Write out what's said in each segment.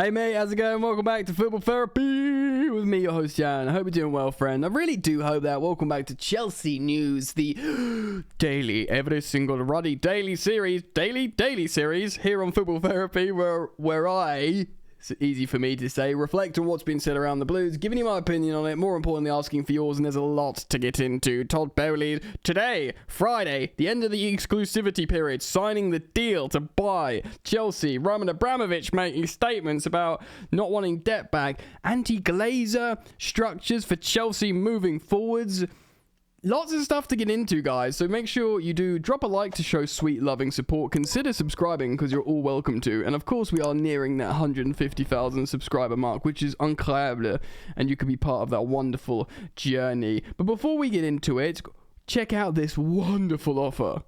Hey mate, how's it going? Welcome back to Football Therapy with me, your host Jan. I hope you're doing well, friend. I really do hope that. Welcome back to Chelsea News, the daily, every single ruddy daily series here on Football Therapy, where I, it's easy for me to say, reflect on what's been said around the Blues, giving you my opinion on it, more importantly asking for yours, and there's a lot to get into. Todd Boehly, today, Friday, the end of the exclusivity period, signing the deal to buy Chelsea. Roman Abramovich making statements about not wanting debt back. AntiGlazer structures for Chelsea moving forwards. Lots of stuff to get into, guys, so make sure you do drop a like to show sweet, loving support. Consider subscribing, because you're all welcome to. And, of course, we are nearing that 150,000 subscriber mark, which is incredible, and you could be part of that wonderful journey. But before we get into it, check out this wonderful offer.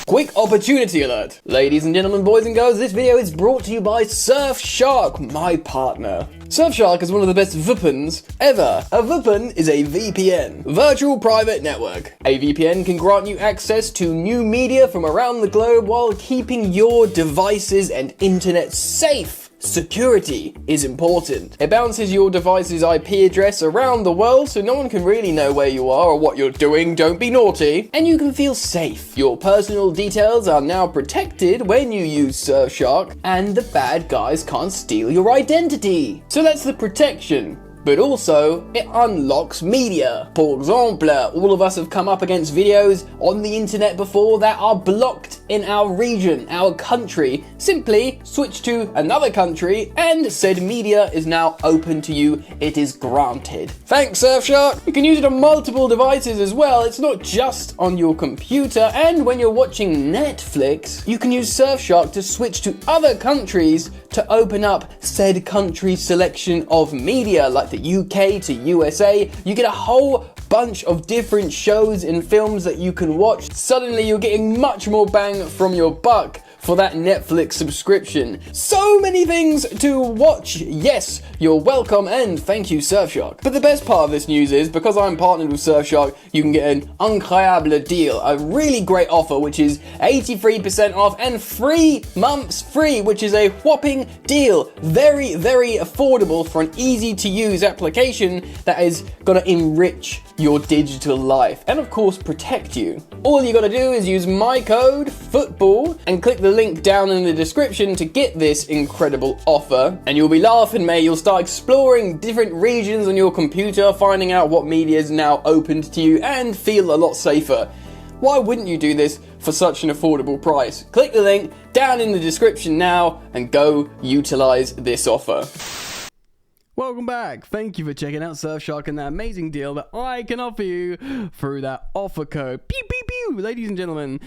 Quick opportunity alert! Ladies and gentlemen, boys and girls, this video is brought to you by Surfshark, my partner. Surfshark is one of the best VPNs ever. A VPN is a VPN, Virtual Private Network. A VPN can grant you access to new media from around the globe while keeping your devices and internet safe. Security is important. It bounces your device's IP address around the world so no one can really know where you are or what you're doing. Don't be naughty. And you can feel safe. Your personal details are now protected when you use Surfshark, and the bad guys can't steal your identity. So that's the protection. But also, it unlocks media. For example, all of us have come up against videos on the internet before that are blocked in our region, our country. Simply switch to another country and said media is now open to you. It is granted. Thanks, Surfshark. You can use it on multiple devices as well. It's not just on your computer. And when you're watching Netflix, you can use Surfshark to switch to other countries to open up said country selection of media, like the UK to USA. You get a whole bunch of different shows and films that you can watch. Suddenly you're getting much more bang from your buck for that Netflix subscription. So many things to watch. Yes, you're welcome, and thank you, Surfshark. But the best part of this news is, because I'm partnered with Surfshark, you can get an incredible deal, a really great offer, which is 83% off and 3 months free, which is a whopping deal. Very, very affordable for an easy-to-use application that is gonna enrich your digital life and, of course, protect you. All you gotta do is use my code, FOOTBALL, and click the link down in the description to get this incredible offer. And you'll be laughing, mate. You'll start exploring different regions on your computer, finding out what media is now opened to you, and feel a lot safer. Why wouldn't you do this for such an affordable price? Click the link down in the description now and go utilize this offer. Welcome back. Thank you for checking out Surfshark and that amazing deal that I can offer you through that offer code. Pew, pew, pew. Ladies and gentlemen,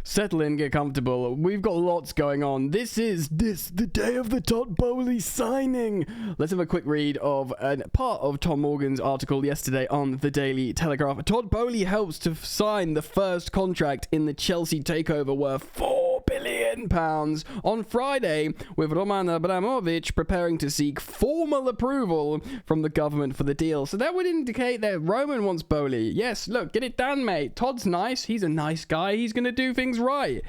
settle in, get comfortable. We've got lots going on. This is the day of the Todd Boehly signing. Let's have a quick read of a part of Tom Morgan's article yesterday on the Daily Telegraph. Todd Boehly helps to sign the first contract in the Chelsea takeover worth £4 billion on Friday, with Roman Abramovich preparing to seek formal approval from the government for the deal. So that would indicate that Roman wants Boehly. Yes, look, get it done, mate. Todd's nice. He's a nice guy. He's going to do things right.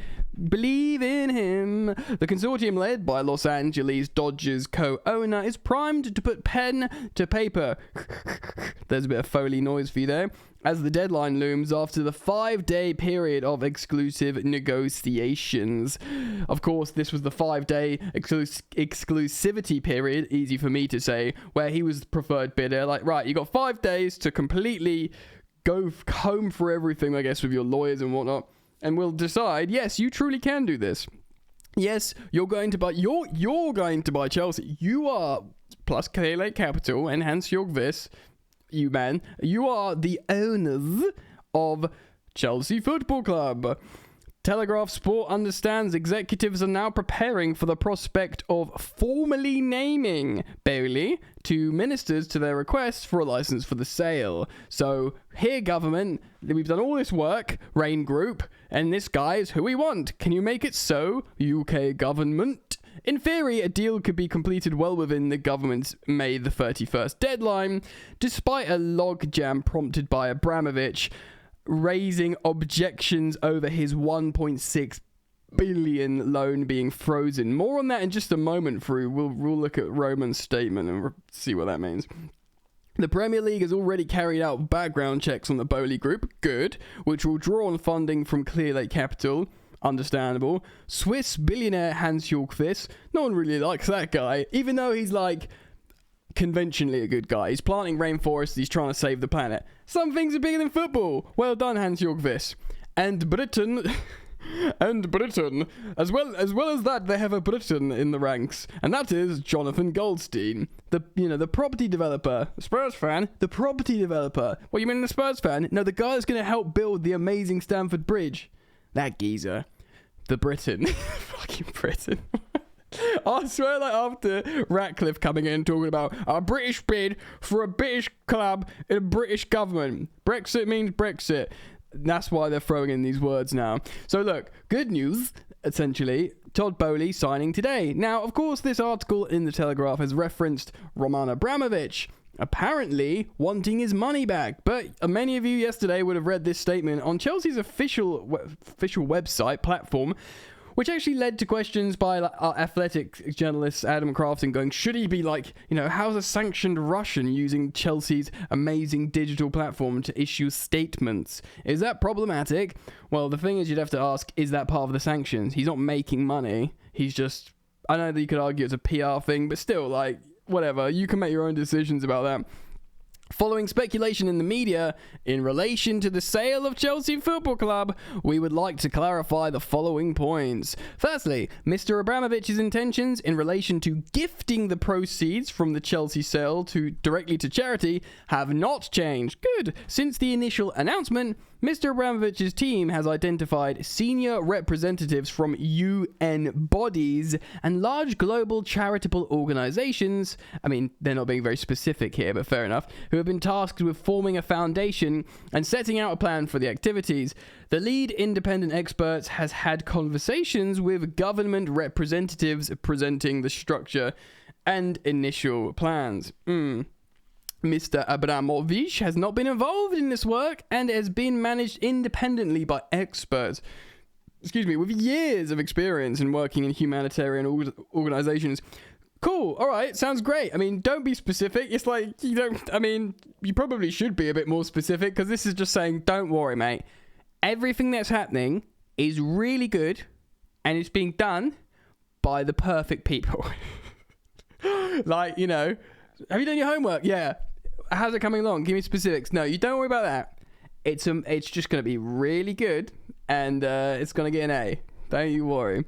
Believe in him. The consortium led by Los Angeles Dodgers co-owner is primed to put pen to paper. There's a bit of Foley noise for you there. As the deadline looms after the 5-day period of exclusive negotiations. Of course, this was the 5-day exclusivity period, easy for me to say, where he was the preferred bidder. Like, right, you got 5 days to completely go home for everything, I guess, with your lawyers and whatnot. And we'll decide, yes, you truly can do this. Yes, you're going to buy Chelsea. You are, plus Kale Capital, and Hans Jörg Wyss, you are the owners of Chelsea Football Club. Telegraph Sport understands executives are now preparing for the prospect of formally naming Boehly to ministers to their requests for a license for the sale. So, here government, we've done all this work, Rain Group, and this guy is who we want. Can you make it so, UK government? In theory, a deal could be completed well within the government's May the 31st deadline, despite a logjam prompted by Abramovich raising objections over his $1.6 billion loan being frozen. More on that in just a moment through. We'll look at Roman's statement and see what that means. The Premier League has already carried out background checks on the Boehly Group, good, which will draw on funding from Clearlake Capital, understandable. Swiss billionaire Hans-Jörg, no one really likes that guy, even though he's like conventionally a good guy. He's planting rainforests, he's trying to save the planet. Some things are bigger than football. Well done, Hans-Jörg. And Britain... And Britain, as well as that, they have a Briton in the ranks, and that is Jonathan Goldstein, the property developer, Spurs fan, the property developer. What, you mean the Spurs fan? No, the guy that's going to help build the amazing Stamford Bridge. That geezer, the Briton, fucking Britain. I swear, like after Ratcliffe coming in talking about a British bid for a British club in a British government. Brexit means Brexit. That's why they're throwing in these words now. So look, good news, essentially. Todd Boehly signing today. Now, of course, this article in The Telegraph has referenced Roman Abramovich apparently wanting his money back. But many of you yesterday would have read this statement on Chelsea's official website platform, which actually led to questions by our athletic journalist Adam Crafton going, should he be how's a sanctioned Russian using Chelsea's amazing digital platform to issue statements? Is that problematic? Well, the thing is, you'd have to ask, is that part of the sanctions? He's not making money. He's just, I know that you could argue it's a PR thing, but still, whatever. You can make your own decisions about that. Following speculation in the media in relation to the sale of Chelsea Football Club, we would like to clarify the following points. Firstly, Mr. Abramovich's intentions in relation to gifting the proceeds from the Chelsea sale directly to charity have not changed. Good. Since the initial announcement, Mr. Abramovich's team has identified senior representatives from UN bodies and large global charitable organizations. I mean, they're not being very specific here, but fair enough, who have been tasked with forming a foundation and setting out a plan for the activities. The lead independent expert has had conversations with government representatives presenting the structure and initial plans. Mr. Abramovich has not been involved in this work and has been managed independently by experts, with years of experience in working in humanitarian organizations. Cool, alright, sounds great. I mean, don't be specific. It's like, you probably should be a bit more specific, because this is just saying, don't worry, mate. Everything that's happening is really good, and it's being done by the perfect people. Have you done your homework? Yeah. How's it coming along? Give me specifics. No, you don't worry about that. It's just going to be really good, and it's going to get an A. Don't you worry.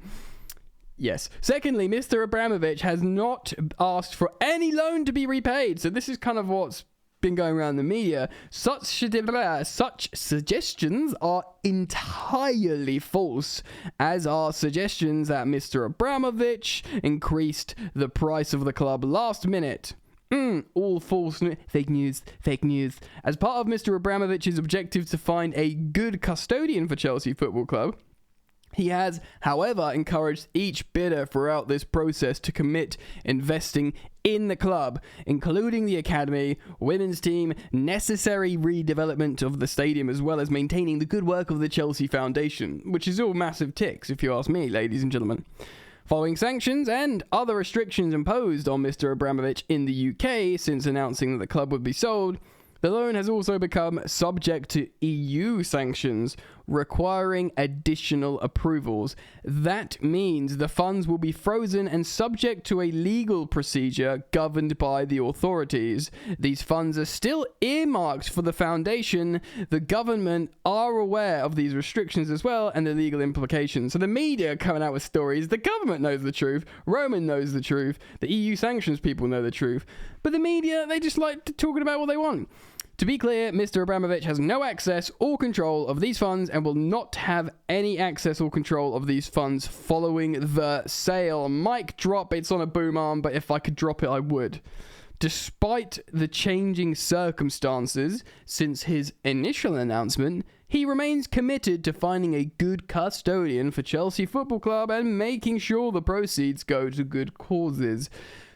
Yes. Secondly, Mr. Abramovich has not asked for any loan to be repaid. So this is kind of what's been going around the media. Such suggestions are entirely false, as are suggestions that Mr. Abramovich increased the price of the club last minute. All false, fake news. As part of Mr. Abramovich's objective to find a good custodian for Chelsea Football Club, he has, however, encouraged each bidder throughout this process to commit investing in the club, including the academy, women's team, necessary redevelopment of the stadium, as well as maintaining the good work of the Chelsea Foundation, which is all massive ticks, if you ask me, ladies and gentlemen. Following sanctions and other restrictions imposed on Mr. Abramovich in the UK since announcing that the club would be sold, the loan has also become subject to EU sanctions, requiring additional approvals. That means the funds will be frozen and subject to a legal procedure governed by the authorities. These funds are still earmarked for the foundation. The government are aware of these restrictions as well and the legal implications. So the media are coming out with stories. The government knows the truth. Roman knows the truth. The EU sanctions people know the truth. But the media, they just like talking about what they want. To be clear, Mr. Abramovich has no access or control of these funds and will not have any access or control of these funds following the sale. Mic drop, it's on a boom arm, but if I could drop it, I would. Despite the changing circumstances since his initial announcement, he remains committed to finding a good custodian for Chelsea Football Club and making sure the proceeds go to good causes.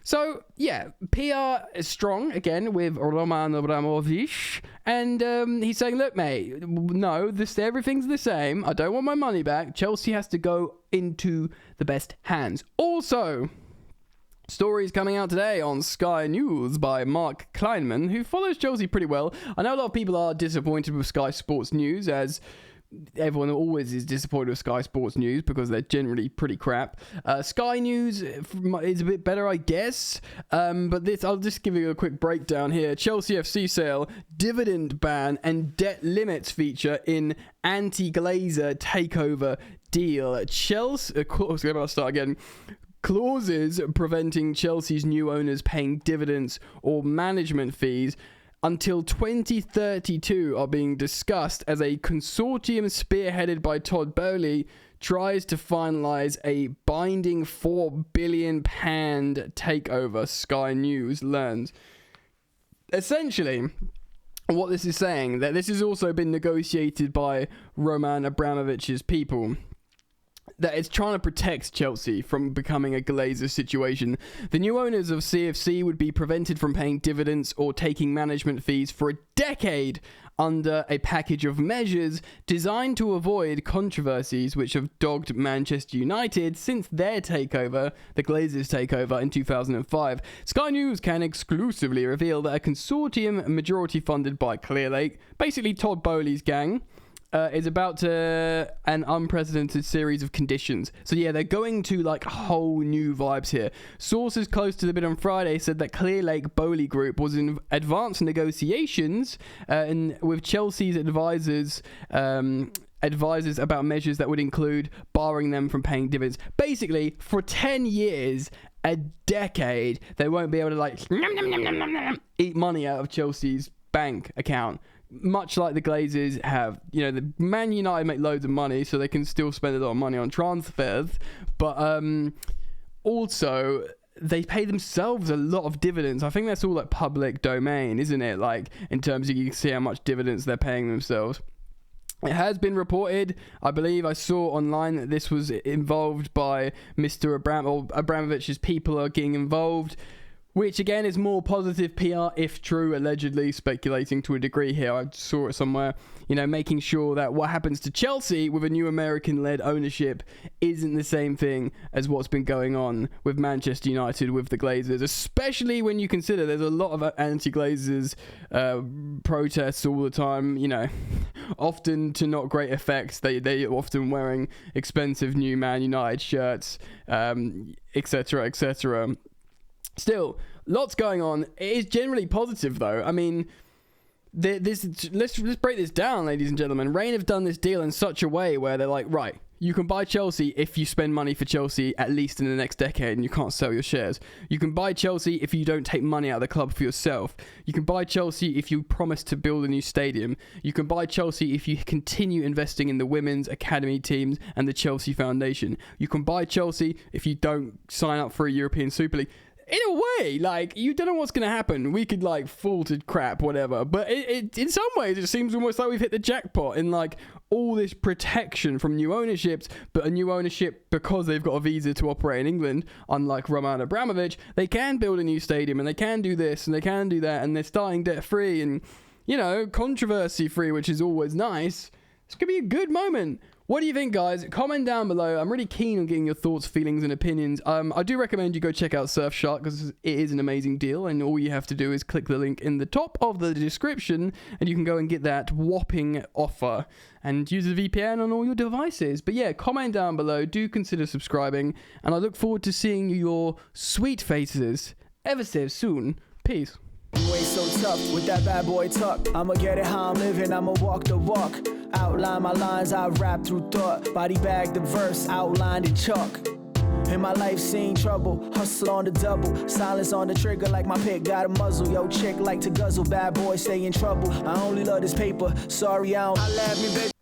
So, yeah, PR is strong, again, with Roman Abramovich. And he's saying, look, mate, no, everything's the same. I don't want my money back. Chelsea has to go into the best hands. Also, stories coming out today on Sky News by Mark Kleinman, who follows Chelsea pretty well. I know a lot of people are disappointed with Sky Sports News, as everyone always is disappointed with Sky Sports News because they're generally pretty crap. Sky News is a bit better, I guess. But I'll just give you a quick breakdown here. Chelsea FC sale, dividend ban, and debt limits feature in AntiGlazer takeover deal. Chelsea, I'll start again. Clauses preventing Chelsea's new owners paying dividends or management fees until 2032 are being discussed as a consortium spearheaded by Todd Boehly tries to finalise a binding £4 billion takeover, Sky News learns. Essentially, what this is saying, that this has also been negotiated by Roman Abramovich's people, that it's trying to protect Chelsea from becoming a Glazer situation. The new owners of CFC would be prevented from paying dividends or taking management fees for a decade under a package of measures designed to avoid controversies which have dogged Manchester United since their takeover, the Glazers' takeover in 2005. Sky News can exclusively reveal that a consortium majority funded by Clearlake, basically Todd Boehly's gang, is about to an unprecedented series of conditions. So yeah, they're going to like whole new vibes here. Sources close to the bid on Friday said that Clearlake Boehly Group was in advanced negotiations with Chelsea's advisors about measures that would include barring them from paying dividends. Basically, for 10 years, a decade, they won't be able to like eat money out of Chelsea's bank account. Much like the Glazers have. You know, the Man United make loads of money, so they can still spend a lot of money on transfers, but also they pay themselves a lot of dividends. I think that's all like public domain, isn't it? Like, in terms of, you can see how much dividends they're paying themselves. It has been reported, I believe I saw online, that this was involved by Mr. Abramovich's people are getting involved, which again is more positive PR if true, allegedly, speculating to a degree here. I saw it somewhere, you know, making sure that what happens to Chelsea with a new American-led ownership isn't the same thing as what's been going on with Manchester United with the Glazers, especially when you consider there's a lot of anti-Glazers protests all the time, you know, often to not great effect. They often wearing expensive new Man United shirts, etc., etc. Still, lots going on. It is generally positive, though. I mean, let's break this down, ladies and gentlemen. Reign have done this deal in such a way where they're like, right, you can buy Chelsea if you spend money for Chelsea at least in the next decade and you can't sell your shares. You can buy Chelsea if you don't take money out of the club for yourself. You can buy Chelsea if you promise to build a new stadium. You can buy Chelsea if you continue investing in the women's academy teams and the Chelsea Foundation. You can buy Chelsea if you don't sign up for a European Super League. In a way, like, you don't know what's going to happen. We could, like, fall to crap, whatever. But it in some ways, it seems almost like we've hit the jackpot in, like, all this protection from new ownerships. But a new ownership, because they've got a visa to operate in England, unlike Roman Abramovich, they can build a new stadium, and they can do this, and they can do that, and they're starting debt-free and, you know, controversy-free, which is always nice. It's going to be a good moment. What do you think, guys? Comment down below. I'm really keen on getting your thoughts, feelings, and opinions. I do recommend you go check out Surfshark because it is an amazing deal, and all you have to do is click the link in the top of the description, and you can go and get that whopping offer and use a VPN on all your devices. But yeah, comment down below. Do consider subscribing, and I look forward to seeing your sweet faces ever so soon. Peace. You ain't so tough with that bad boy talk. I'ma get it how I'm living, I'ma walk the walk. Outline my lines, I rap through thought. Body bag the verse, outlined in chalk. In my life seen trouble, hustle on the double. Silence on the trigger like my pick got a muzzle. Yo chick like to guzzle, bad boy stay in trouble. I only love this paper, sorry I don't. I laugh me, baby.